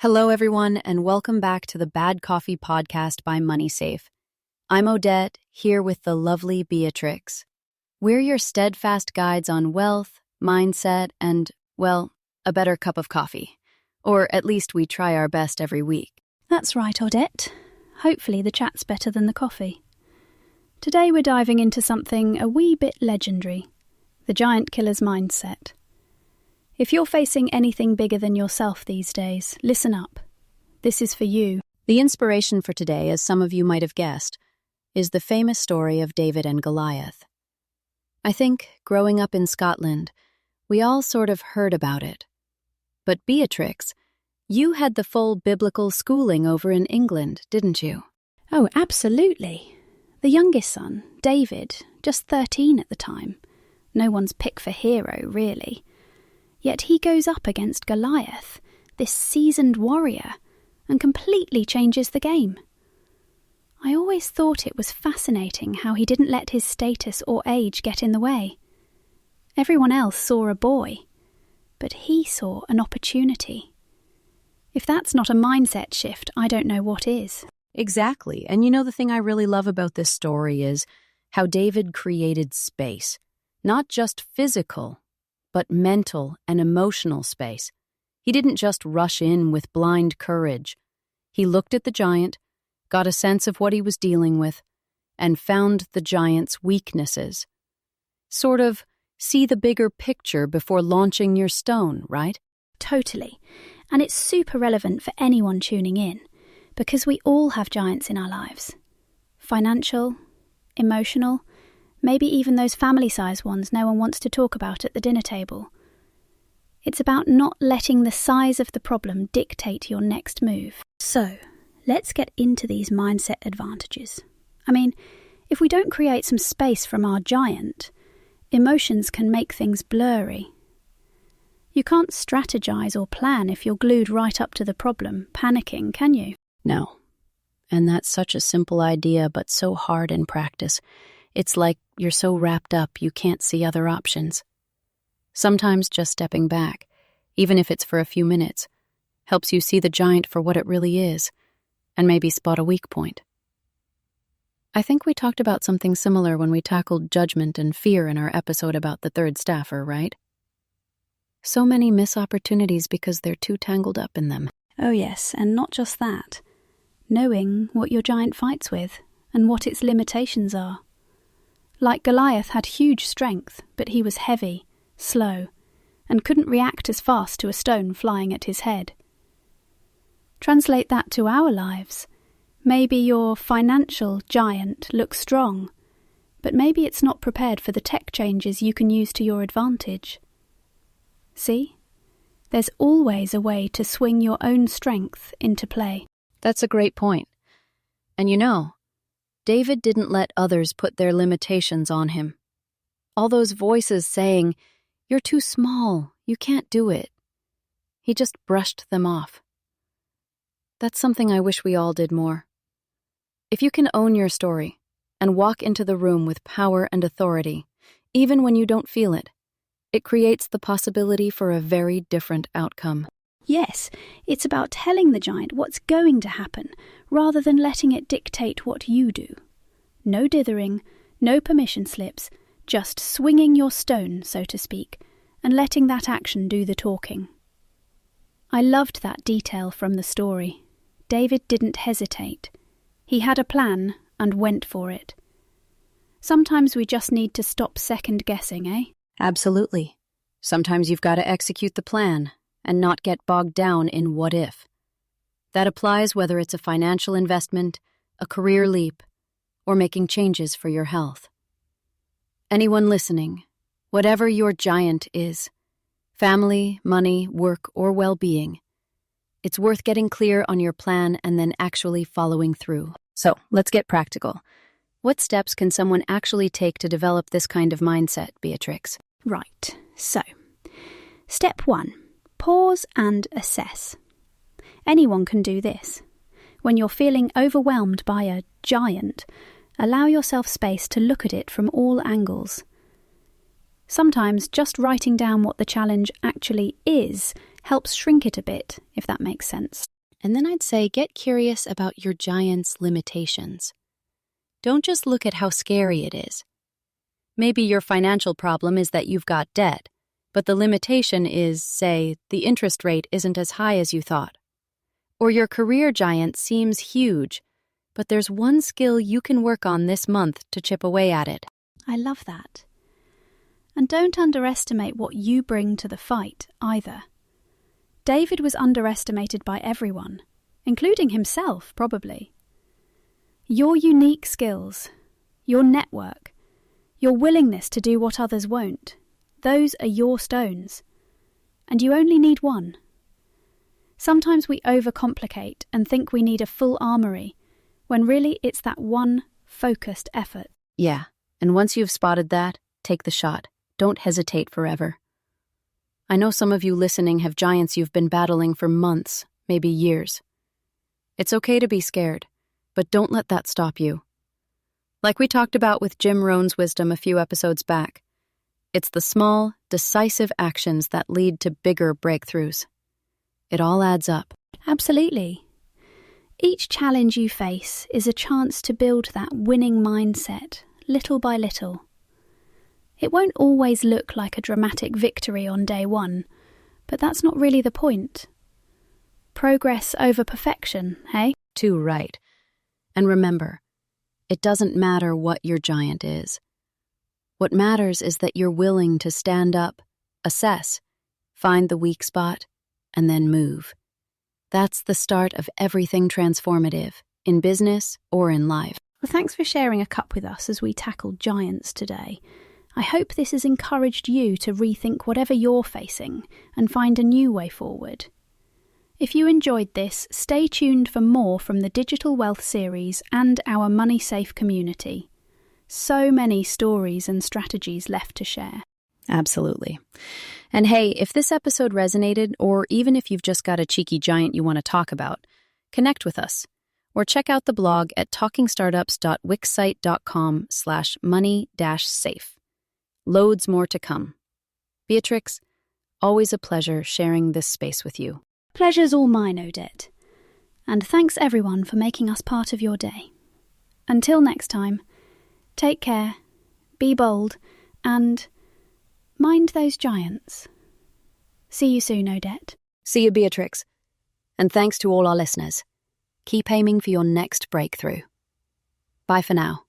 Hello, everyone, and welcome back to the Bad Coffee Podcast by MoneySafe. I'm Odette, here with the lovely Beatrix. We're your steadfast guides on wealth, mindset, and, well, a better cup of coffee. Or at least we try our best every week. That's right, Odette. Hopefully the chat's better than the coffee. Today we're diving into something a wee bit legendary, the giant killer's mindset. If you're facing anything bigger than yourself these days, listen up. This is for you. The inspiration for today, as some of you might have guessed, is the famous story of David and Goliath. I think, growing up in Scotland, we all sort of heard about it. But Beatrix, you had the full biblical schooling over in England, didn't you? Oh, absolutely. The youngest son, David, just 13 at the time. No one's pick for hero, really. Yet he goes up against Goliath, this seasoned warrior, and completely changes the game. I always thought it was fascinating how he didn't let his status or age get in the way. Everyone else saw a boy, but he saw an opportunity. If that's not a mindset shift, I don't know what is. Exactly. And you know, the thing I really love about this story is how David created space, not just physical, but mental and emotional space. He didn't just rush in with blind courage. He looked at the giant, got a sense of what he was dealing with, and found the giant's weaknesses. Sort of see the bigger picture before launching your stone, right? Totally. And it's super relevant for anyone tuning in, because we all have giants in our lives. Financial, emotional, maybe even those family-sized ones no one wants to talk about at the dinner table. It's about not letting the size of the problem dictate your next move. So, let's get into these mindset advantages. I mean, if we don't create some space from our giant, emotions can make things blurry. You can't strategize or plan if you're glued right up to the problem, panicking, can you? No. And that's such a simple idea, but so hard in practice. It's like you're so wrapped up you can't see other options. Sometimes just stepping back, even if it's for a few minutes, helps you see the giant for what it really is, and maybe spot a weak point. I think we talked about something similar when we tackled judgment and fear in our episode about the third staffer, right? So many miss opportunities because they're too tangled up in them. Oh yes, and not just that. Knowing what your giant fights with, and what its limitations are. Like Goliath had huge strength, but he was heavy, slow, and couldn't react as fast to a stone flying at his head. Translate that to our lives. Maybe your financial giant looks strong, but maybe it's not prepared for the tech changes you can use to your advantage. See? There's always a way to swing your own strength into play. That's a great point. And you know, David didn't let others put their limitations on him. All those voices saying, "You're too small, you can't do it." He just brushed them off. That's something I wish we all did more. If you can own your story and walk into the room with power and authority, even when you don't feel it, it creates the possibility for a very different outcome. Yes, it's about telling the giant what's going to happen, rather than letting it dictate what you do. No dithering, no permission slips, just swinging your stone, so to speak, and letting that action do the talking. I loved that detail from the story. David didn't hesitate. He had a plan and went for it. Sometimes we just need to stop second-guessing, eh? Absolutely. Sometimes you've got to execute the plan and not get bogged down in what if. That applies whether it's a financial investment, a career leap, or making changes for your health. Anyone listening, whatever your giant is, family, money, work, or well-being, it's worth getting clear on your plan and then actually following through. So, let's get practical. What steps can someone actually take to develop this kind of mindset, Beatrix? Right, so, step 1. Pause and assess. Anyone can do this. When you're feeling overwhelmed by a giant, allow yourself space to look at it from all angles. Sometimes just writing down what the challenge actually is helps shrink it a bit, if that makes sense. And then I'd say get curious about your giant's limitations. Don't just look at how scary it is. Maybe your financial problem is that you've got debt, but the limitation is, say, the interest rate isn't as high as you thought. Or your career giant seems huge, but there's one skill you can work on this month to chip away at it. I love that. And don't underestimate what you bring to the fight, either. David was underestimated by everyone, including himself, probably. Your unique skills, your network, your willingness to do what others won't, those are your stones. And you only need one. Sometimes we overcomplicate and think we need a full armory, when really it's that one focused effort. Yeah, and once you've spotted that, take the shot. Don't hesitate forever. I know some of you listening have giants you've been battling for months, maybe years. It's okay to be scared, but don't let that stop you. Like we talked about with Jim Rohn's wisdom a few episodes back, it's the small, decisive actions that lead to bigger breakthroughs. It all adds up. Absolutely. Each challenge you face is a chance to build that winning mindset, little by little. It won't always look like a dramatic victory on day one, but that's not really the point. Progress over perfection, hey? Too right. And remember, it doesn't matter what your giant is. What matters is that you're willing to stand up, assess, find the weak spot, and then move. That's the start of everything transformative, in business or in life. Well, thanks for sharing a cup with us as we tackled giants today. I hope this has encouraged you to rethink whatever you're facing and find a new way forward. If you enjoyed this, stay tuned for more from the Digital Wealth series and our Money Safe community. So many stories and strategies left to share. Absolutely. And hey, if this episode resonated, or even if you've just got a cheeky giant you want to talk about, connect with us. Or check out the blog at talkingstartups.wixsite.com/money-safe. Loads more to come. Beatrix, always a pleasure sharing this space with you. Pleasure's all mine, Odette. And thanks everyone for making us part of your day. Until next time, take care, be bold, and mind those giants. See you soon, Odette. See you, Beatrix. And thanks to all our listeners. Keep aiming for your next breakthrough. Bye for now.